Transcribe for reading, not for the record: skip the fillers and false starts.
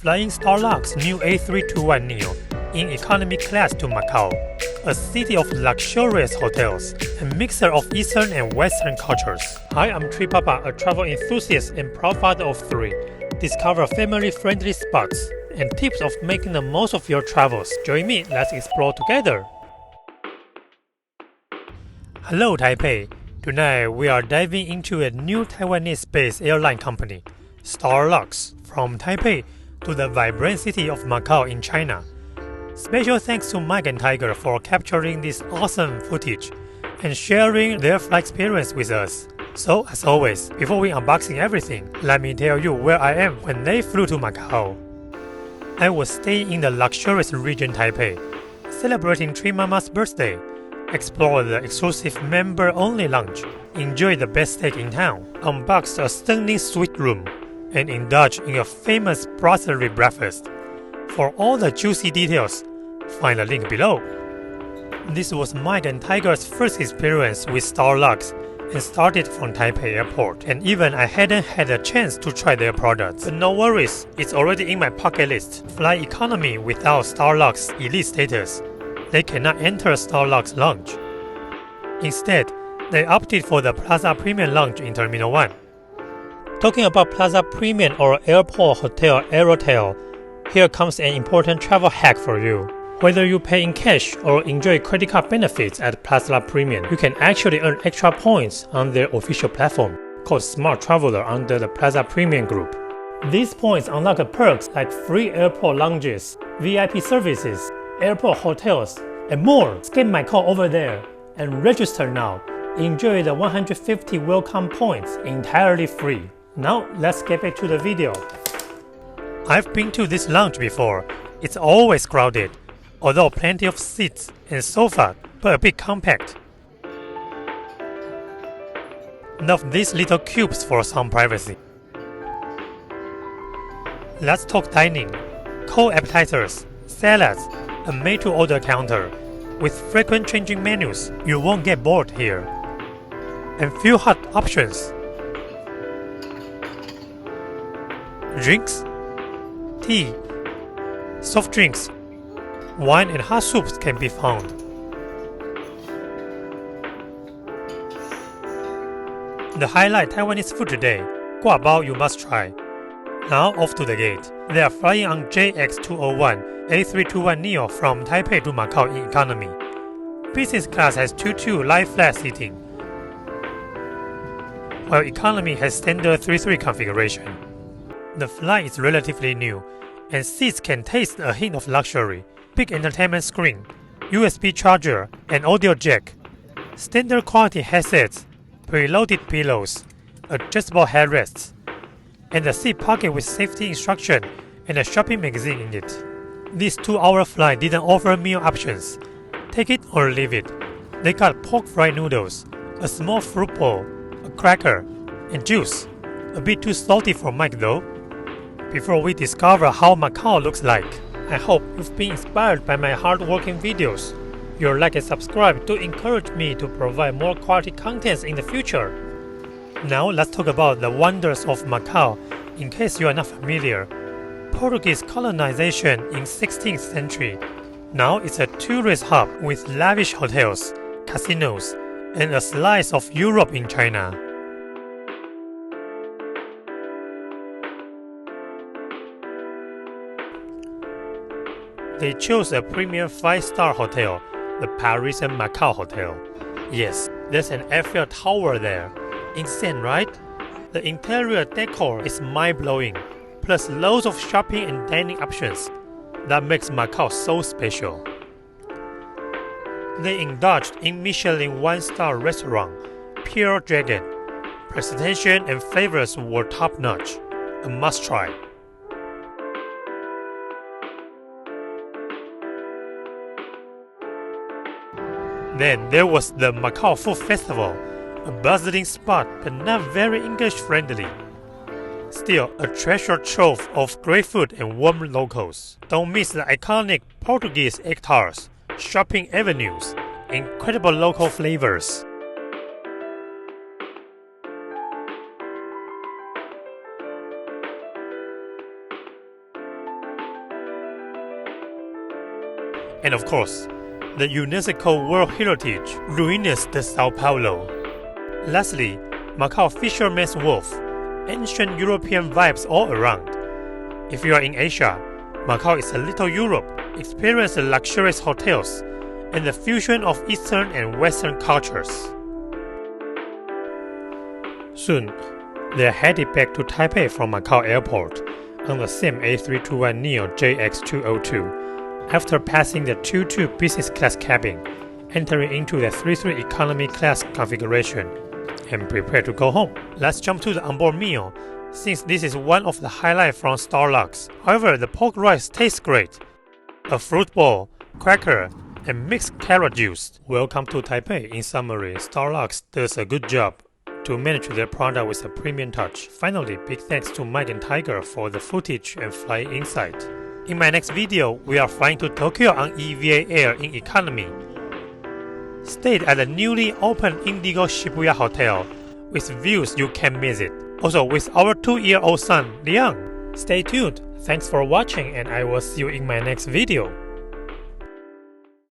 flying STARLUX new A321neo in economy class to Macau, a city of luxurious hotels, a mixture of Eastern and Western cultures. Hi, I'm Tripapa, a travel enthusiast and proud father of 3. Discover family-friendly spots and tips of making the most of your travels. Join me, let's explore together. Hello Taipei. Tonight we are diving into a new Taiwanese-based airline company, STARLUX, from Taipei to the vibrant city of Macau in China. Special thanks to Mike and Tiger for capturing this awesome footage and sharing their flight experience with us. So, as always, before we unboxing everything, let me tell you where I am when they flew to Macau. I was staying in the luxurious region Taipei, celebrating Tree Mama's birthday, explore the exclusive member-only lounge, enjoy the best steak in town, unboxed a stunning suite room, and indulge in a famous brasserie breakfast. For all the juicy details, find the link below. This was Mike and Tiger's first experience with STARLUX and started from Taipei Airport, and even I hadn't had a chance to try their products. But no worries, it's already in my bucket list. Fly economy without STARLUX elite status. They cannot enter STARLUX Lounge. Instead, they opted for the Plaza Premium Lounge in Terminal 1. Talking about Plaza Premium or Airport Hotel Aerotel, here comes an important travel hack for you. Whether you pay in cash or enjoy credit card benefits at Plaza Premium, you can actually earn extra points on their official platform, called Smart Traveler under the Plaza Premium group. These points unlock perks like free airport lounges, VIP services, airport hotels, and more. Skip my call over there and register now. Enjoy the 150 welcome points entirely free. Now let's get back to the video. I've been to this lounge before. It's always crowded, although plenty of seats and sofa, but a bit compact. Love these little cubes for some privacy. Let's talk dining. Cold appetizers, salads, a made-to-order counter. With frequent changing menus, you won't get bored here. And few hot options. Drinks, tea, soft drinks, wine and hot soups can be found. The highlight Taiwanese food today, guabao you must try. Now off to the gate. They are flying on JX201 A321neo from Taipei to Macau in economy. Business class has 2-2 lie flat seating, while economy has standard 3-3 configuration. The flight is relatively new, and seats can taste a hint of luxury. Big entertainment screen, USB charger, and audio jack. Standard quality headsets, preloaded pillows, adjustable headrests, and a seat pocket with safety instruction and a shopping magazine in it. This 2-hour flight didn't offer meal options. Take it or leave it. They got pork fried noodles, a small fruit bowl, a cracker, and juice. A bit too salty for Mike though. Before we discover how Macau looks like, I hope you've been inspired by my hard-working videos. Your like and subscribe to encourage me to provide more quality contents in the future. Now let's talk about the wonders of Macau in case you are not familiar. Portuguese colonization in 16th century. Now it's a tourist hub with lavish hotels, casinos, and a slice of Europe in China. They chose a premium 5-star hotel, the Parisian Macau Hotel. Yes, there's an Eiffel Tower there. Insane, right? The interior decor is mind-blowing, plus loads of shopping and dining options. That makes Macau so special. They indulged in Michelin 1-star restaurant, Pure Dragon. Presentation and flavors were top-notch. A must-try. Then there was the Macau Food Festival, a bustling spot but not very English-friendly. Still, a treasure trove of great food and warm locals. Don't miss the iconic Portuguese egg tarts, shopping avenues, incredible local flavors. And of course, the UNESCO World Heritage Ruins de Sao Paulo. Lastly, Macau Fisherman's Wharf, ancient European vibes all around. If you are in Asia, Macau is a little Europe. Experience the luxurious hotels and the fusion of Eastern and Western cultures. Soon, they are headed back to Taipei from Macau Airport on the same A321neo JX202 after passing the 22 business class cabin, entering into the 33 economy class configuration, and prepare to go home. Let's jump to the onboard meal, since this is one of the highlights from STARLUX. However, the pork rice tastes great. A fruit bowl, cracker, and mixed carrot juice. Welcome to Taipei. In summary, STARLUX does a good job to manage their product with a premium touch. Finally, big thanks to Mike and Tiger for the footage and flying insight. In my next video, we are flying to Tokyo on EVA Air in economy. Stayed at the newly opened Indigo Shibuya Hotel with views you can't miss it. Also with our 2-year-old son, Liang. Stay tuned. Thanks for watching and I will see you in my next video.